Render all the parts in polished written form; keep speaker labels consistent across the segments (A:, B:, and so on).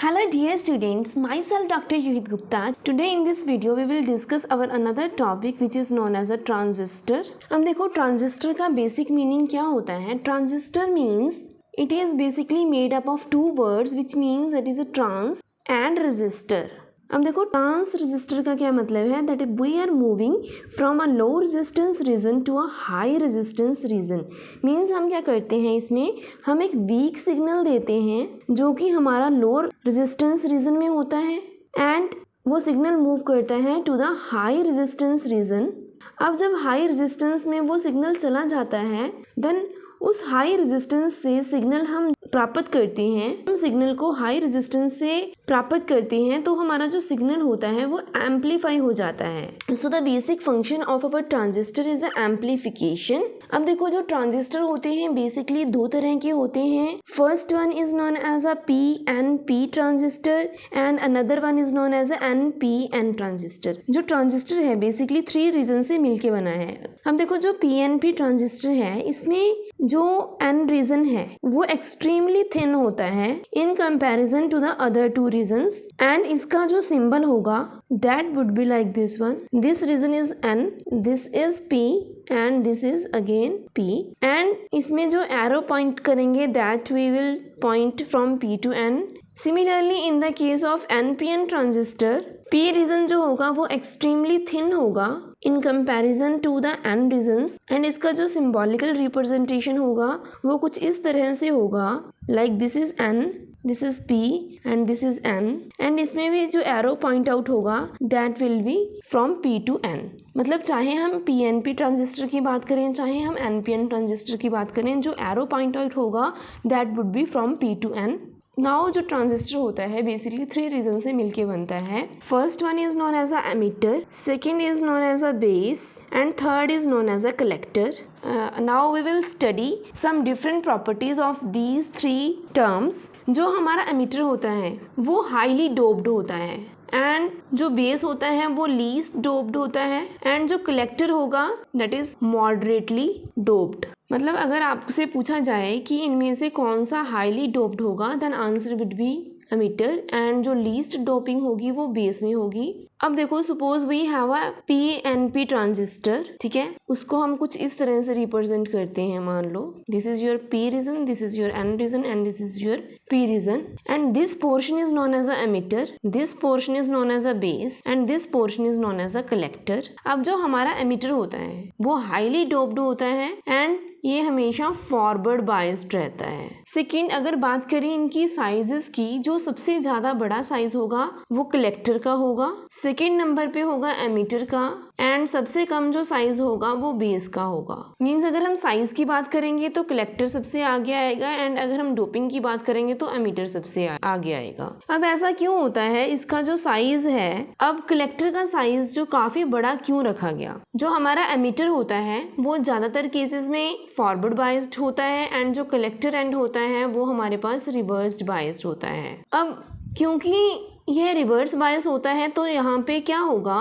A: Hello dear students, myself Dr. Yuhit Gupta. Today in this video we will discuss our another topic which is known as a transistor. अब देखो transistor का basic meaning क्या होता है. Transistor means it is basically made up of two words which means that is a trans and resistor. अब देखो trans resistor का क्या मतलब है, that we are moving from a low resistance region to a high resistance region. Means हम क्या करते हैं, इसमें हम एक वीक सिग्नल देते हैं जो कि हमारा लो रेजिस्टेंस रीजन में होता है एंड वो सिग्नल मूव करता है to the high resistance region. अब जब हाई रेजिस्टेंस में वो सिग्नल चला जाता है देन उस हाई रेजिस्टेंस से सिग्नल हम प्राप्त करते हैं. हम सिग्नल को हाई रेजिस्टेंस से प्राप्त करते हैं तो हमारा जो सिग्नल होता है वो एम्पलीफाई हो जाता है. So the basic function of our transistor is the amplification. अब देखो जो ट्रांजिस्टर होते हैं बेसिकली दो तरह के होते हैं. First one is known as a p transistor and another one is known as a n transistor. जो ट्रांजिस्टर है बेसिकली थ्री रीजन से मिलके बना है. अब देखो जो पी ट्रांजिस्टर है इसमें जो एन रीजन है वो एक्सट्रीमली थिन होता है in comparison to the other two regions and इसका जो सिंबल होगा that would be like this one. This region is n, this is p and this is again p and इसमें जो arrow point करेंगे that we will point from p to n. Similarly in the case of NPN transistor p region जो होगा वो extremely thin होगा in comparison to the n regions and इसका जो symbolical representation होगा वो कुछ इस तरह से होगा like this is n, this is p and this is n and इसमें भी जो एरो पॉइंट आउट होगा that will be from p to n. मतलब चाहे हम पीएनपी ट्रांजिस्टर की बात करें चाहे हम एनपीएन ट्रांजिस्टर की बात करें जो एरो पॉइंट आउट होगा that would be from p to n. Now जो ट्रांजिस्टर होता है बेसिकली थ्री रीजन से मिलके बनता है. First one is known as a emitter, second is known as a base and third is known as a collector. Now we will study some different properties of these three terms. जो हमारा emitter होता है वो highly doped होता है and जो base होता है वो लीस्ट डोप्ड होता है एंड जो कलेक्टर होगा दैट इज मॉडरेटली डोप्ड. मतलब अगर आपसे पूछा जाए कि इनमें से कौन सा हाईली डोप्ड होगा then answer would be emitter and जो लीस्ट डोपिंग होगी वो बेस में होगी. अब देखो suppose we have a p transistor, ठीक है, उसको हम कुछ इस तरह से रिप्रेजेंट करते हैं. मान लो this is your p region, this is your n region and this is your p region and this portion is known as a emitter, this portion is known as a base and this portion is known as a collector. अब जो हमारा emitter होता है वो highly doped होता है and ये हमेशा फॉरवर्ड बायस्ड रहता है. सेकेंड अगर बात करें इनकी साइजेस की, जो सबसे ज्यादा बड़ा साइज होगा वो कलेक्टर का होगा, सेकेंड नंबर पे होगा एमिटर का एंड सबसे कम जो साइज होगा वो बेस का होगा. मीन्स अगर हम साइज की बात करेंगे तो कलेक्टर सबसे आगे आएगा एंड अगर हम डोपिंग की बात करेंगे तो एमिटर सबसे आगे आएगा. अब ऐसा क्यों होता है, इसका जो साइज है, अब कलेक्टर का साइज जो काफी बड़ा क्यों रखा गया. जो हमारा एमिटर होता है वो ज्यादातर केसेस में फॉरवर्ड बायस्ड होता है एंड जो कलेक्टर एंड होता है वो हमारे पास रिवर्स्ड बायस्ड होता है. अब क्योंकि यह रिवर्स बायस होता है तो यहाँ पे क्या होगा,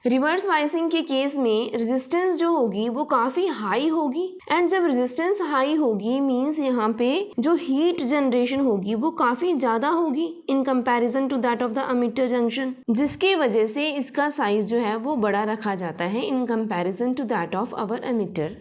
A: रिवर्स बायसिंग के केस में रेजिस्टेंस जो होगी वो काफी हाई होगी एंड जब रेजिस्टेंस हाई होगी मींस यहाँ पे जो हीट जनरेशन होगी वो काफी ज्यादा होगी in comparison to that of the emitter junction, जिसकी वजह से इसका साइज जो है वो बड़ा रखा जाता है in comparison to that of our emitter.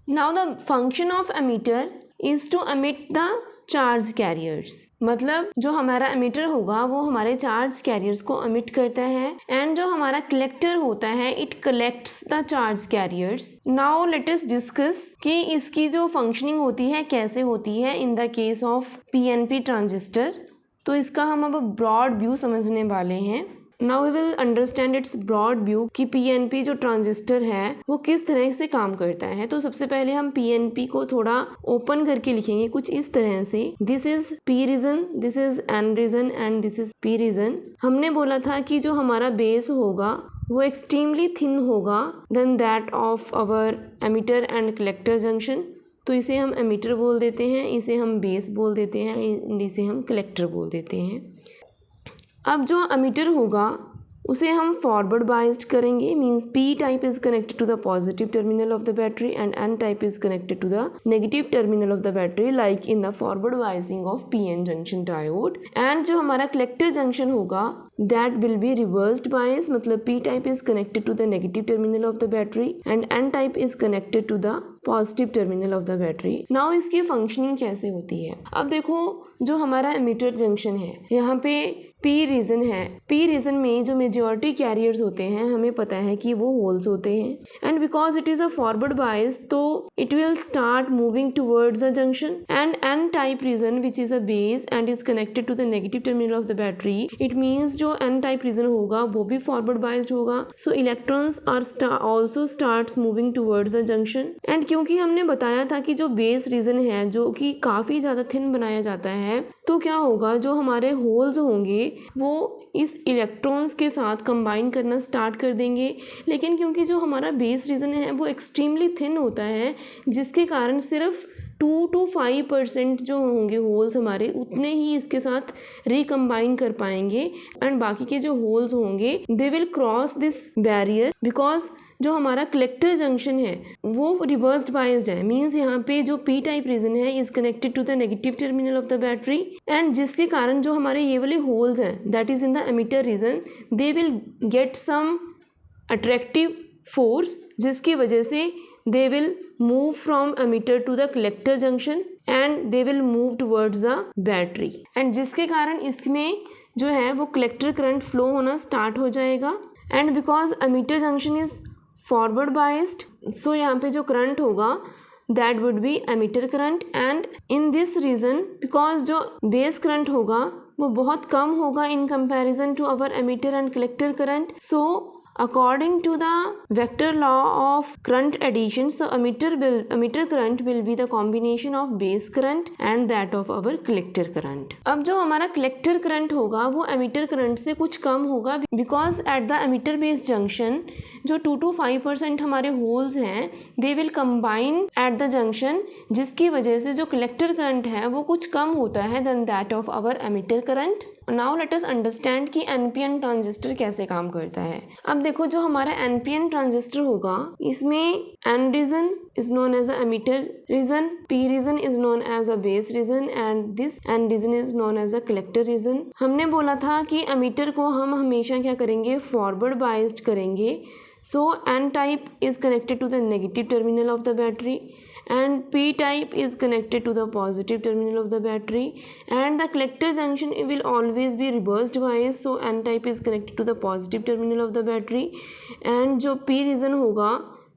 A: Now the function of emitter is to emit the charge carriers. मतलब जो हमारा एमिटर होगा वो हमारे चार्ज कैरियर्स को एमिट करता है एंड जो हमारा कलेक्टर होता है it collects the charge carriers. Now let us discuss कि इसकी जो फंक्शनिंग होती है कैसे होती है in the case of PNP transistor. तो इसका हम अब ब्रॉड व्यू समझने वाले हैं. Now we will understand its broad view कि पीएनपी जो ट्रांजिस्टर है वो किस तरह से काम करता है. तो सबसे पहले हम पीएनपी को थोड़ा ओपन करके लिखेंगे कुछ इस तरह से. This is p region, this is n region and this is p region. हमने बोला था कि जो हमारा बेस होगा वो एक्सट्रीमली थिन होगा then that of our emitter and collector junction. तो इसे हम एमिटर बोल देते हैं, इसे हम बेस बोल देते हैं, इसे हम कलेक्टर बोल देते हैं. अब जो एमिटर होगा उसे हम फॉरवर्ड बाइज्ड करेंगे, means p type is connected to the positive terminal of the battery and n type is connected to the negative terminal of the battery, like in the forward biasing of p n junction diode. And जो हमारा collector junction होगा that will be reversed bias, मतलब p type is connected to the negative terminal of the battery and n type is connected to the positive terminal of the battery. Now इसकी functioning कैसे होती है, अब देखो जो हमारा एमिटर जंक्शन है यहाँ पे पी रीजन है, पी रीजन में जो मेजॉरिटी कैरियर्स होते हैं हमें पता है कि वो होल्स होते हैं and because it is a forward bias तो it will start moving towards the junction and n type region which is a base and is connected to the negative terminal of the battery. It means जो n type region होगा वो भी forward biased होगा, so electrons are also starts moving towards the junction. And क्योंकि हमने बताया था कि जो बेस रीजन है जो कि काफी ज्यादा थिन बनाया जाता है, तो क्या होगा जो हमारे होल्स होंगे वो इस इलेक्ट्रॉन्स के साथ कंबाइन करना स्टार्ट कर देंगे। लेकिन क्योंकि जो हमारा बेस रीजन है वो एक्सट्रीमली थिन होता है, जिसके कारण सिर्फ 2 to 5% जो होंगे होल्स हमारे उतने ही इसके साथ रिकम्बाइन कर पाएंगे एंड बाकी के जो होल्स होंगे they will cross this barrier because जो हमारा कलेक्टर जंक्शन है वो रिवर्स्ड बायस्ड है, मीन्स यहाँ पे जो पी टाइप रीजन है is connected to the negative terminal of the battery and जिसके कारण जो हमारे ये वाले होल्स हैं that is in the emitter region they will get some attractive force, जिसकी वजह से they will move from emitter to the collector junction and they will move towards the battery and जिसके कारण इसमें जो है वो collector current flow होना start हो जाएगा and because emitter junction is forward biased so यहाँ पे जो current होगा that would be emitter current and in this reason because जो base current होगा वो बहुत कम होगा in comparison to our emitter and collector current, so according to the vector law of current addition, so emitter current will be the combination of base current and that of our collector current। अब जो हमारा collector current होगा वो emitter current से कुछ कम होगा because at the emitter base junction जो 2 to 5% हमारे holes हैं they will combine at the junction, जिसकी वजह से जो collector current है वो कुछ कम होता है than that of our emitter current। Now let us understand कि एनपीएन ट्रांजिस्टर कैसे काम करता है। अब देखो जो हमारा एनपीएन ट्रांजिस्टर होगा इसमें n region is known as a emitter region, p region is known as a base region and this n region is known as a collector region. हमने बोला था कि एमिटर को हम हमेशा क्या करेंगे फॉरवर्ड बायस्ड करेंगे, so n type is connected to the negative terminal of the battery and p type is connected to the positive terminal of the battery and the collector junction will always be reversed bias, so n type is connected to the positive terminal of the battery and जो p region होगा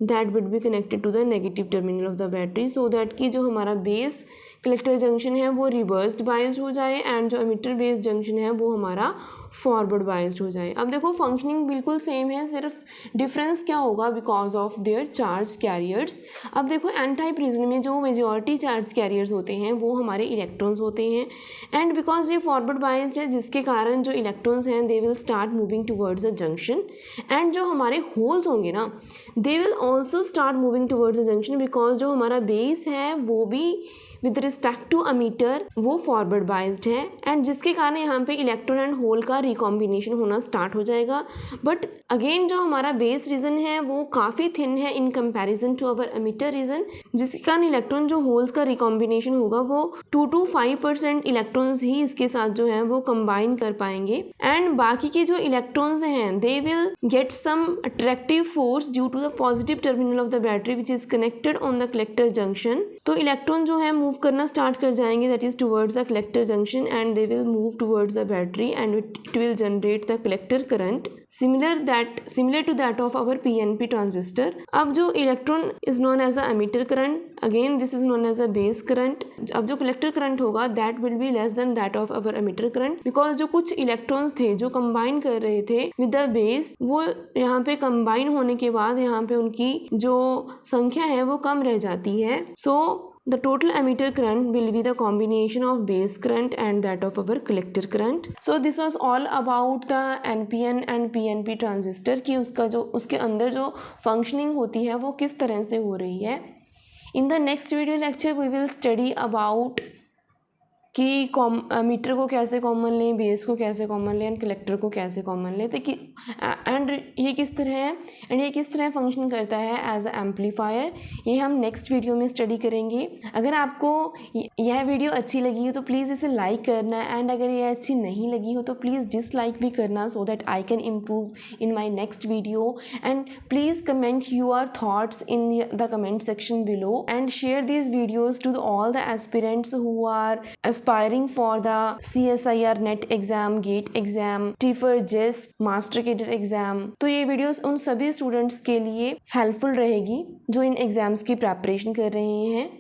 A: that would be connected to the negative terminal of the battery, so that कि जो हमारा base collector junction है वो reversed biased हो जाए and जो एमिटर बेस्ड जंक्शन है वो हमारा फॉरवर्ड बायस्ड हो जाए। अब देखो फंक्शनिंग बिल्कुल सेम है, सिर्फ डिफरेंस क्या होगा because of their charge carriers. अब देखो एन टाइप रीजन में जो मेजॉरिटी चार्ज कैरियर्स होते हैं वो हमारे इलेक्ट्रॉन्स होते हैं एंड बिकॉज ये फॉरवर्ड बायस्ड है जिसके कारण जो इलेक्ट्रॉन्स हैं they will start moving towards the junction and जो हमारे होल्स होंगे ना they will also start moving towards the junction because जो हमारा बेस है वो भी विद रिस्पेक्ट टू अमीटर वो फॉरवर्ड बायस्ड है एंड जिसके कारण यहाँ पे इलेक्ट्रॉन एंड होल का रिकॉम्बिनेशन होना स्टार्ट हो जाएगा। बट अगेन जो हमारा बेस रीजन है वो काफ़ी थिन है in comparison to our emitter region, जिसके कारण इलेक्ट्रॉन जो होल्स का रिकॉम्बिनेशन होगा वो 2 to 5% इलेक्ट्रॉन्स ही इसके साथ जो है वो कंबाइन कर पाएंगे एंड बाकी के जो इलेक्ट्रॉन्स हैं they will get some attractive force due to the positive terminal of the battery which is connected on the collector junction. तो इलेक्ट्रॉन जो है मूव करना स्टार्ट कर जाएंगे that is towards the collector junction and they will move towards the battery and it will generate the collector current similar to that of our PNP transistor। अब जो electron is known as a emitter current, again this is known as a base current। अब जो collector current होगा that will be less than that of our emitter current because जो कुछ electrons थे जो combine कर रहे थे with the base वो यहाँ पे कंबाइन होने के बाद यहाँ पे उनकी जो संख्या है वो कम रह जाती है। So the total emitter current will be the combination of base current and that of our collector current। So this was all about the NPN and PNP transistor कि उसका जो उसके अंदर जो functioning होती है वो किस तरह से हो रही है। In the next video lecture we will study about कि मीटर को कैसे कॉमन लें, बेस को कैसे कॉमन लें एंड कलेक्टर को कैसे कॉमन लें, तो एंड ये किस तरह है एंड ये किस तरह फंक्शन करता है एज अ एम्पलीफायर, ये हम नेक्स्ट वीडियो में स्टडी करेंगे। अगर आपको यह वीडियो अच्छी लगी हो तो प्लीज़ इसे लाइक करना एंड अगर ये अच्छी नहीं लगी हो तो प्लीज़ डिसलाइक भी करना, so that I can improve in my next video. And please comment your thoughts in the comment section below and share these videos to all the aspirants who are aspiring for the CSIR NET exam, GATE exam, TIFR, JES, master cadre exam. तो ये videos उन सभी students के लिए helpful रहेगी जो इन exams की preparation कर रहे हैं।